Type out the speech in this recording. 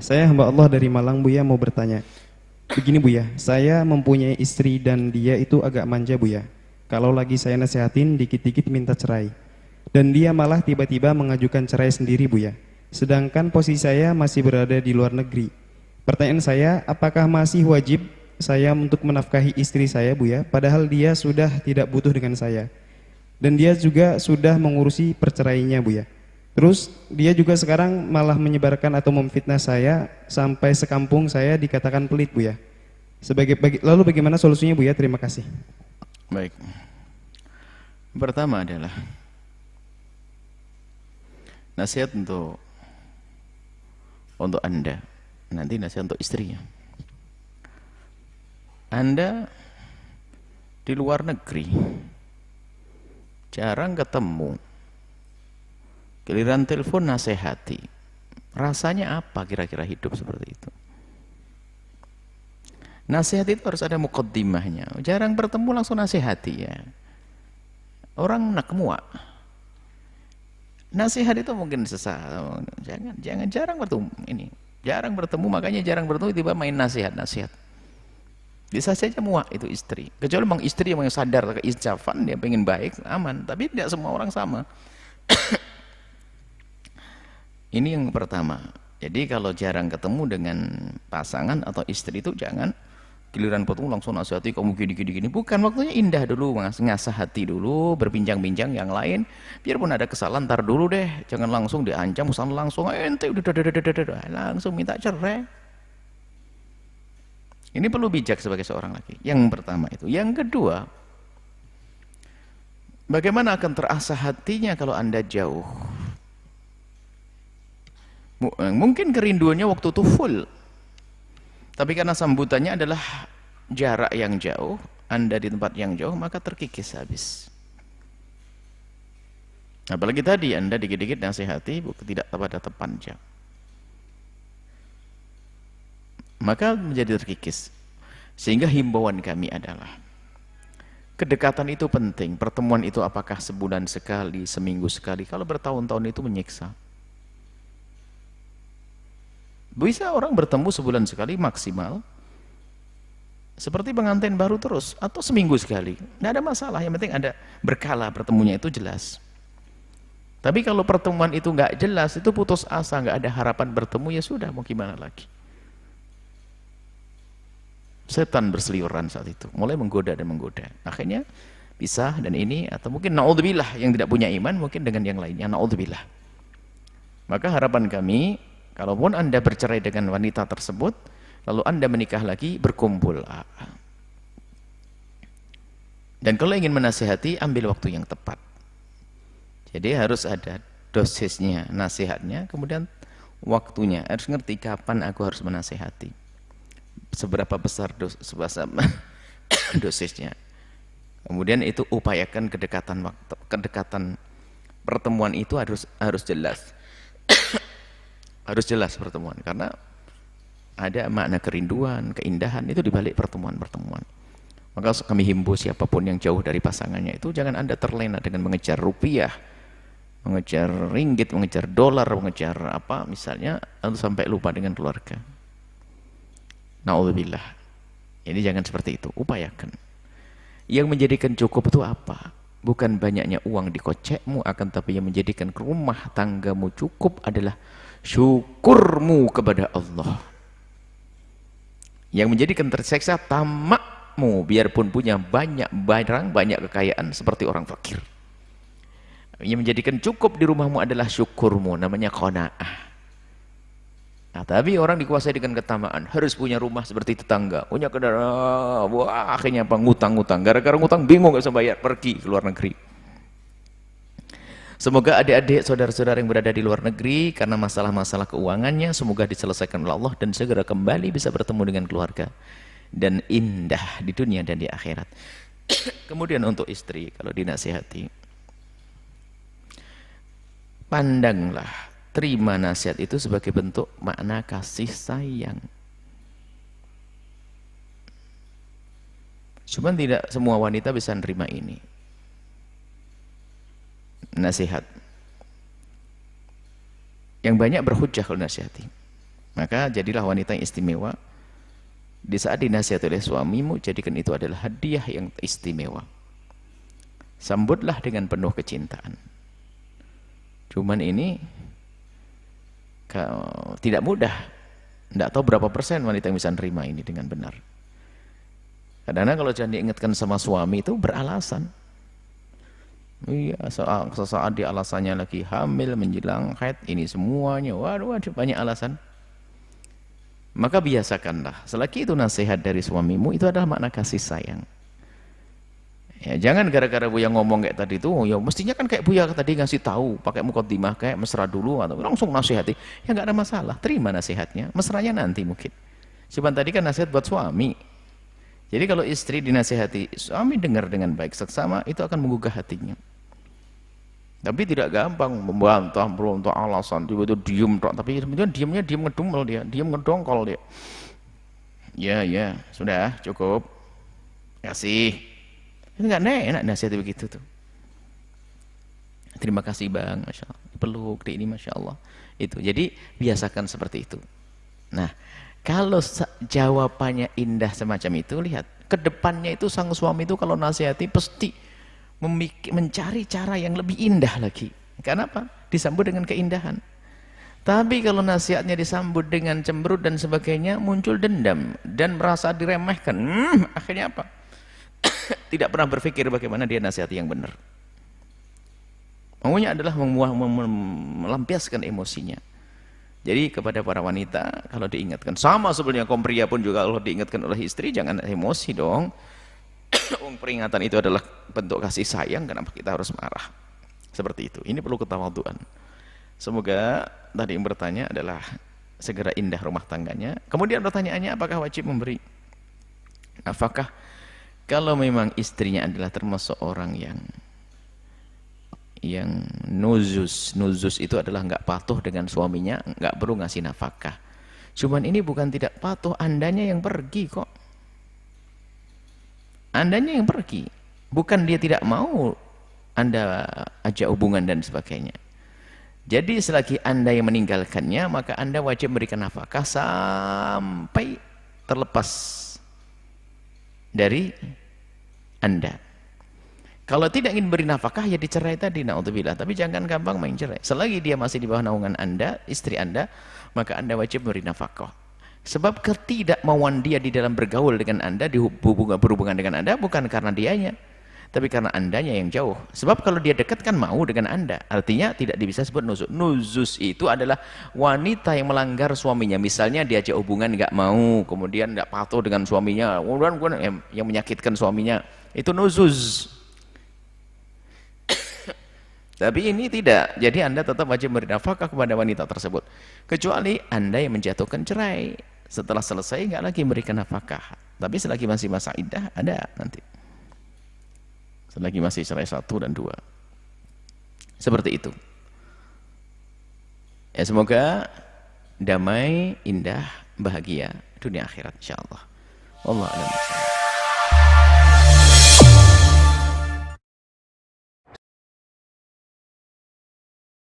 Saya hamba Allah dari Malang, Buya, mau bertanya. Begini, Buya, saya mempunyai istri dan dia itu agak manja, Buya. Kalau lagi saya nasihatin, dikit-dikit minta cerai. Dan dia malah tiba-tiba mengajukan cerai sendiri, Buya. Sedangkan posisi saya masih berada di luar negeri. Pertanyaan saya, apakah masih wajib saya untuk menafkahi istri saya, Buya, padahal dia sudah tidak butuh dengan saya. Dan dia juga sudah mengurusi perceraiannya, Buya. Terus dia juga sekarang malah menyebarkan atau memfitnah saya sampai sekampung saya dikatakan pelit, Buya. Lalu bagaimana solusinya, Buya? Terima kasih. Baik. Pertama adalah nasihat untuk Anda. Nanti nasihat untuk istrinya. Anda di luar negeri jarang ketemu, giliran telepon nasihati. Rasanya apa kira-kira hidup seperti itu? Nasihat itu harus ada muqaddimahnya. Jarang bertemu langsung nasihati ya. Orang nak muak. Nasihat itu mungkin sesak. Jangan jarang bertemu ini. Jarang bertemu, makanya jarang bertemu tiba main nasihat. Bisa saja muak itu istri. Kecuali memang istri yang sadar keinsafan, dia pengen baik, aman. Tapi tidak semua orang sama. Ini yang pertama. Jadi kalau jarang ketemu dengan pasangan atau istri itu jangan giliran ketemu langsung nasihati kamu gini. Bukan, waktunya indah dulu, ngasah hati dulu, berbincang-bincang yang lain. Biarpun ada kesalahan, ntar dulu deh. Jangan langsung diancam, langsung ente udah langsung minta cerai. Ini perlu bijak sebagai seorang laki. Yang pertama itu. Yang kedua, bagaimana akan terasa hatinya kalau Anda jauh? Mungkin kerinduannya waktu itu full. Tapi karena sambutannya adalah jarak yang jauh, Anda di tempat yang jauh, maka terkikis habis. Apalagi tadi Anda dikit-dikit nasihati, tidak pada tepanjang. Maka menjadi terkikis. Sehingga himbauan kami adalah kedekatan itu penting. Pertemuan itu apakah sebulan sekali, seminggu sekali. Kalau bertahun-tahun itu menyiksa. Bisa orang bertemu sebulan sekali maksimal, seperti pengantin baru terus, atau seminggu sekali. Tidak ada masalah, yang penting ada berkala bertemunya itu jelas. Tapi kalau pertemuan itu nggak jelas, itu putus asa, nggak ada harapan bertemu, ya sudah, mau gimana lagi. Setan berseliweran saat itu, mulai menggoda dan menggoda. Akhirnya pisah, dan ini, atau mungkin na'udzubillah yang tidak punya iman, mungkin dengan yang lainnya, na'udzubillah. Maka harapan kami, kalaupun Anda bercerai dengan wanita tersebut, lalu Anda menikah lagi, berkumpul. Dan kalau ingin menasihati, ambil waktu yang tepat. Jadi harus ada dosisnya, nasihatnya, kemudian waktunya. Harus ngerti kapan aku harus menasihati. Seberapa besar dosisnya. Kemudian itu upayakan kedekatan pertemuan itu harus jelas. Harus jelas pertemuan, karena ada makna kerinduan, keindahan itu di balik pertemuan-pertemuan. Maka kami himbau siapapun yang jauh dari pasangannya itu jangan Anda terlena dengan mengejar rupiah, mengejar ringgit, mengejar dolar, mengejar apa misalnya, lalu sampai lupa dengan keluarga. Na'udzubillah. Ini jangan seperti itu, upayakan. Yang menjadikan cukup itu apa? Bukan banyaknya uang di kocekmu, akan tapi yang menjadikan rumah tanggamu cukup adalah syukurmu kepada Allah. Yang menjadikan tersiksa tamakmu, biarpun punya banyak barang, banyak kekayaan seperti orang fakir. Yang menjadikan cukup di rumahmu adalah syukurmu, namanya qanaah. Nah, tapi orang dikuasai dengan ketamaan, harus punya rumah seperti tetangga, punya kendaraan, wah akhirnya apa, ngutang-ngutang, gara-gara ngutang bingung gak bisa bayar, pergi ke luar negeri. Semoga adik-adik, saudara-saudara yang berada di luar negeri karena masalah-masalah keuangannya, semoga diselesaikan oleh Allah dan segera kembali bisa bertemu dengan keluarga dan indah di dunia dan di akhirat. Kemudian untuk istri, kalau dinasihati, pandanglah, terima nasihat itu sebagai bentuk makna kasih sayang. Cuman tidak semua wanita bisa menerima ini. Nasihat yang banyak berhujjah kalau nasihati. Maka jadilah wanita yang istimewa. Di saat dinasihati oleh suamimu, jadikan itu adalah hadiah yang istimewa. Sambutlah dengan penuh kecintaan. Cuman ini tidak mudah. Tidak tahu berapa persen wanita yang bisa nerima ini dengan benar. Kadang-kadang kalau jangan diingatkan sama suami itu beralasan. Iya, sesaat dia alasannya lagi hamil, menjelang haid, ini semuanya. Waduh, banyak alasan. Maka biasakanlah. Selagi itu nasihat dari suamimu, itu adalah makna kasih sayang. Ya, jangan gara-gara Buya ngomong kayak tadi itu, ya mestinya kan kayak Buya tadi ngasih tahu, pakai mukaddimah kayak mesra dulu atau langsung nasihati. Ya nggak ada masalah, terima nasihatnya. Mesranya nanti mungkin. Cuman tadi kan nasihat buat suami. Jadi kalau istri dinasihati, suami dengar dengan baik seksama, itu akan menggugah hatinya. Tapi tidak gampang membantah alasan, tiba-tiba diem, tapi kemudian diamnya diem ngedumel dia, diem ngedongkol dia. Ya, sudah cukup. Kasih. Itu nggak enak nasihat begitu tuh. Terima kasih bang, masya Allah. Peluk di ini, masya Allah. Itu. Jadi biasakan seperti itu. Nah, kalau jawabannya indah semacam itu, lihat kedepannya itu sang suami itu kalau nasihati pasti mencari cara yang lebih indah lagi. Karena apa? Disambut dengan keindahan. Tapi kalau nasihatnya disambut dengan cemberut dan sebagainya, muncul dendam dan merasa diremehkan. Akhirnya apa? Tidak pernah berpikir bagaimana dia nasihati yang benar. Maunya adalah melampiaskan emosinya. Jadi kepada para wanita, kalau diingatkan, sama sebenarnya kaum pria pun juga kalau diingatkan oleh istri, jangan emosi dong. Peringatan itu adalah bentuk kasih sayang, kenapa kita harus marah? Seperti itu. Ini perlu ketawaduan. Semoga tadi yang bertanya adalah segera indah rumah tangganya. Kemudian pertanyaannya, apakah wajib memberi nafkah? Kalau memang istrinya adalah termasuk orang yang nuzus itu adalah nggak patuh dengan suaminya, nggak perlu ngasih nafkah. Cuman ini bukan tidak patuh, andanya yang pergi kok. Andanya yang pergi, bukan dia tidak mau Anda ajak hubungan dan sebagainya. Jadi selagi Anda yang meninggalkannya, maka Anda wajib memberikan nafkah sampai terlepas dari Anda. Kalau tidak ingin beri nafkah, ya dicerai tadi, naudzubillah. Tapi jangan gampang main cerai. Selagi dia masih di bawah naungan Anda, istri Anda, maka Anda wajib memberi nafkah. Sebab ketidakmauan dia di dalam bergaul dengan Anda, berhubungan dengan Anda, bukan karena dianya, tapi karena Andanya yang jauh. Sebab kalau dia dekat kan mau dengan Anda. Artinya tidak bisa disebut nuzuz. Nuzuz itu adalah wanita yang melanggar suaminya. Misalnya diajak hubungan nggak mau, kemudian nggak patuh dengan suaminya, kemudian yang menyakitkan suaminya, itu nuzuz. Tapi ini tidak. Jadi Anda tetap wajib memberi nafkah kepada wanita tersebut. Kecuali Anda yang menjatuhkan cerai. Setelah selesai nggak lagi memberikan nafkah. Tapi selagi masih masa iddah ada nanti. Selagi masih cerai 1 dan 2. Seperti itu. Ya, semoga damai, indah, bahagia dunia akhirat insyaallah. Wallahu a'lam.